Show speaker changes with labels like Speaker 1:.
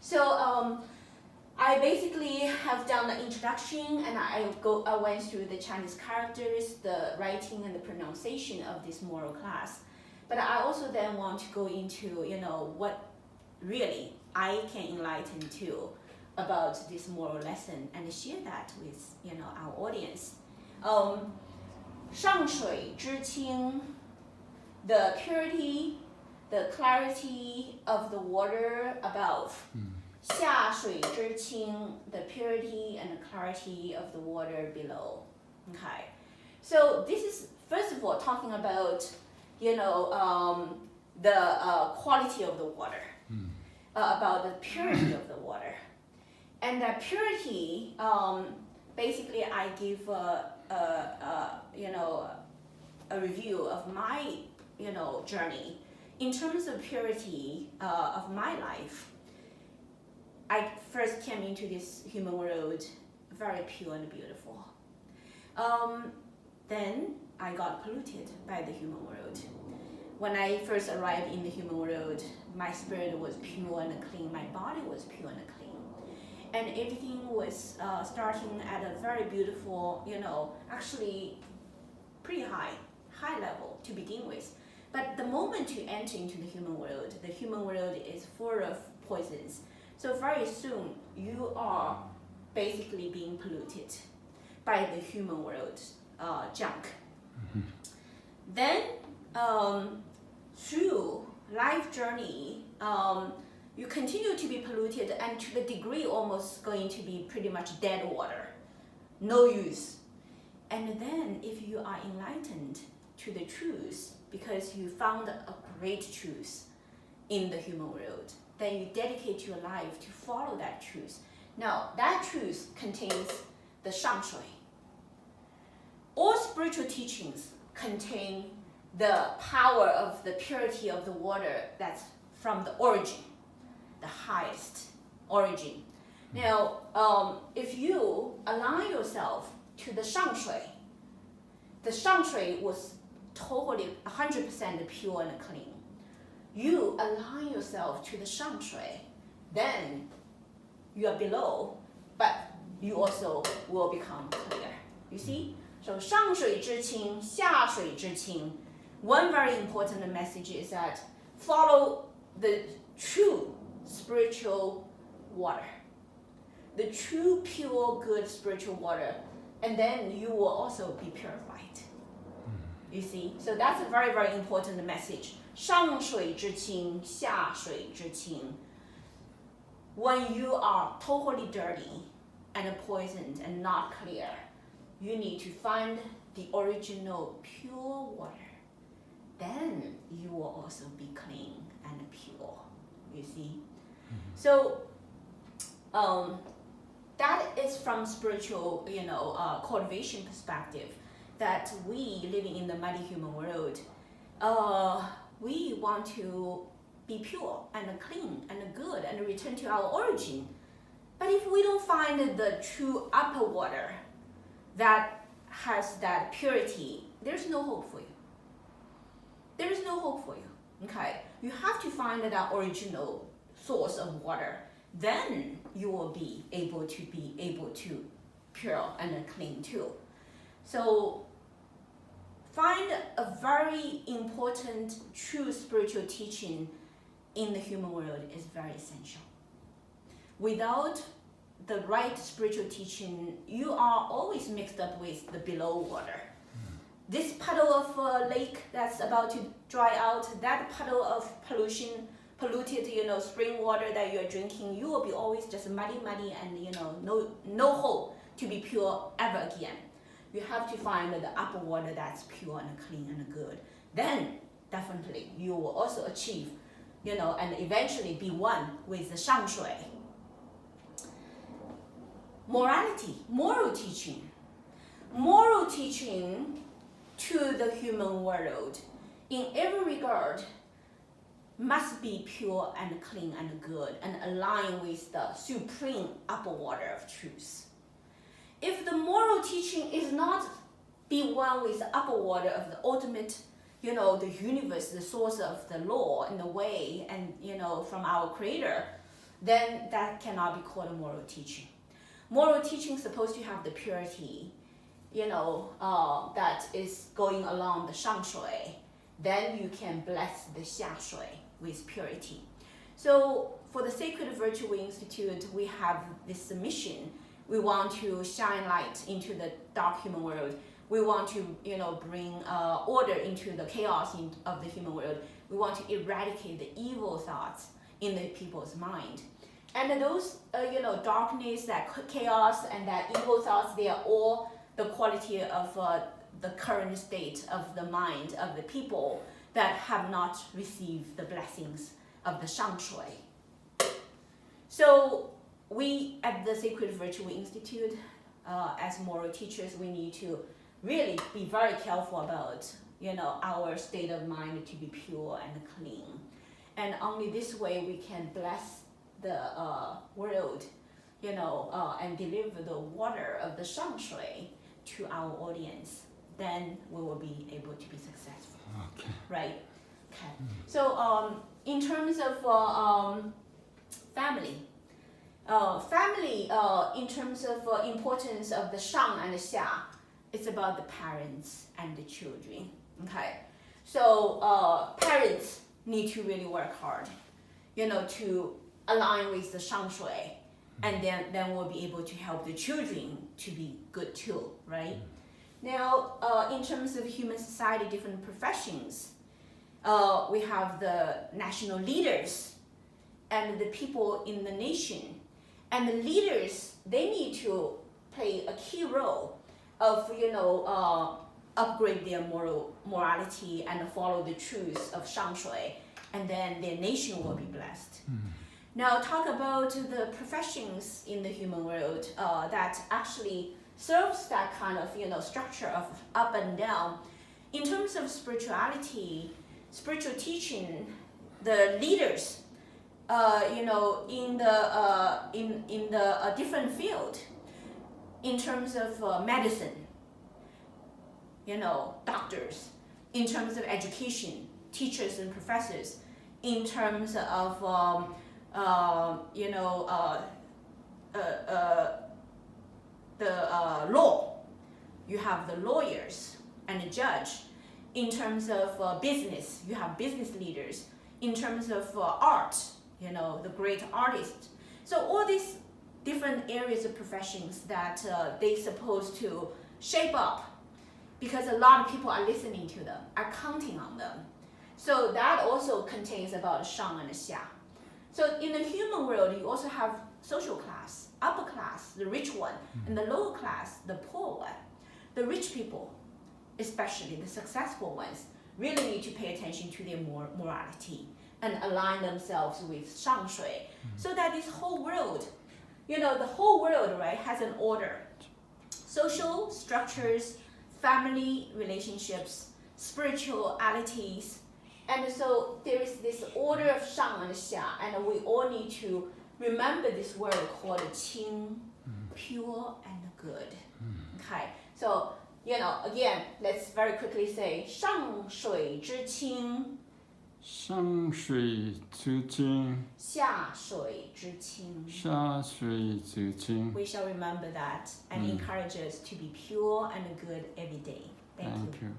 Speaker 1: So I basically have done the introduction, and I went through the Chinese characters, the writing and the pronunciation of this moral class. But I also then want to go into, what really I can enlighten to about this moral lesson and share that with, our audience. 上水之清, the purity, the clarity of the water above. 下水之清, the purity and the clarity of the water below. Okay, so this is first of all talking about, the quality of the water, about the purity of the water, and that purity. Basically, I give a review of my journey in terms of purity of my life. I first came into this human world very pure and beautiful. Then I got polluted by the human world. When I first arrived in the human world, my spirit was pure and clean, my body was pure and clean. And everything was starting at a very beautiful, actually pretty high level to begin with. But the moment you enter into the human world is full of poisons. So very soon, you are basically being polluted by the human world junk. Then, through life journey, you continue to be polluted, and to the degree almost going to be pretty much dead water, no use. And then if you are enlightened to the truth, because you found a great truth in the human world, then you dedicate your life to follow that truth. Now, that truth contains the 上水. All spiritual teachings contain the power of the purity of the water that's from the origin, the highest origin. Now, if you align yourself to the 上水was totally 100% pure and clean. You align yourself to the 上水, then you are below, but you also will become clear. You see? So 上水之清, 下水之清. One very important message is that follow the true spiritual water, the true, pure, good spiritual water, and then you will also be purified. You see? So that's a very, very important message. 上水之清, 下水之清. When you are totally dirty and poisoned and not clear, you need to find the original pure water. Then you will also be clean and pure. You see? So that is from spiritual, cultivation perspective, that we living in the muddy human world, we want to be pure and clean and good and return to our origin. But if we don't find the true upper water that has that purity, there's no hope for you. There is no hope for you. Okay? You have to find that original source of water. Then you will be able to pure and clean too. So find a very important true spiritual teaching in the human world is very essential. Without the right spiritual teaching, you are always mixed up with the below water. This puddle of lake that's about to dry out, that puddle of polluted, spring water that you're drinking, you will be always just muddy, and no hope to be pure ever again. You have to find the upper water that's pure and clean and good. Then definitely you will also achieve, and eventually be one with the 上水. Morality, moral teaching to the human world in every regard must be pure and clean and good and align with the supreme upper water of truth. If the moral teaching is not be one with the upper water of the ultimate, the universe, the source of the law and the way, and from our creator, then that cannot be called a moral teaching. Moral teaching is supposed to have the purity, that is going along the 上水. Then you can bless the 下水 with purity. So for the Sacred Virtue Institute, we have this mission. We want to shine light into the dark human world. We want to, bring order into the chaos of the human world. We want to eradicate the evil thoughts in the people's mind. And those, darkness, that chaos, and that evil thoughts, they are all the quality of the current state of the mind of the people that have not received the blessings of the 上水. So we at the Sacred Virtue Institute, as moral teachers, we need to really be very careful about, our state of mind to be pure and clean. And only this way we can bless the world, and deliver the water of the 上水 to our audience. Then we will be able to be successful.
Speaker 2: Okay.
Speaker 1: Right? Okay. So in terms of family, in terms of importance of the 上 and the 下, it's about the parents and the children. Okay. So parents need to really work hard, to align with the 上水, and then we'll be able to help the children to be good too, right? Now, in terms of human society, different professions, we have the national leaders and the people in the nation. And the leaders, they need to play a key role of, upgrade their morality and follow the truths of 上水, and then their nation will be blessed. Now, talk about the professions in the human world that actually serves that kind of, structure of up and down. In terms of spirituality, spiritual teaching, the leaders, in the different field, in terms of medicine, doctors, in terms of education, teachers and professors, in terms of the law, you have the lawyers and the judge. In terms of business, you have business leaders. In terms of art, the great artists. So all these different areas of professions that they're supposed to shape up, because a lot of people are listening to them, are counting on them. So that also contains about 上 and 下. So in the human world, you also have social class, upper class, the rich one, and the lower class, the poor one. The rich people, especially the successful ones, really need to pay attention to their morality and align themselves with 上水, so that this whole world, the whole world, right, has an order. Social structures, family relationships, spiritualities, and so there is this order of 上 and 下, and we all need to remember this word called 清, pure and good. Okay, so again, let's very quickly say 上水之清,
Speaker 2: 上水之清,
Speaker 1: 下水之清.
Speaker 2: 下水之清.
Speaker 1: We shall remember that and encourage us to be pure and good every day. Thank you.
Speaker 2: Thank you.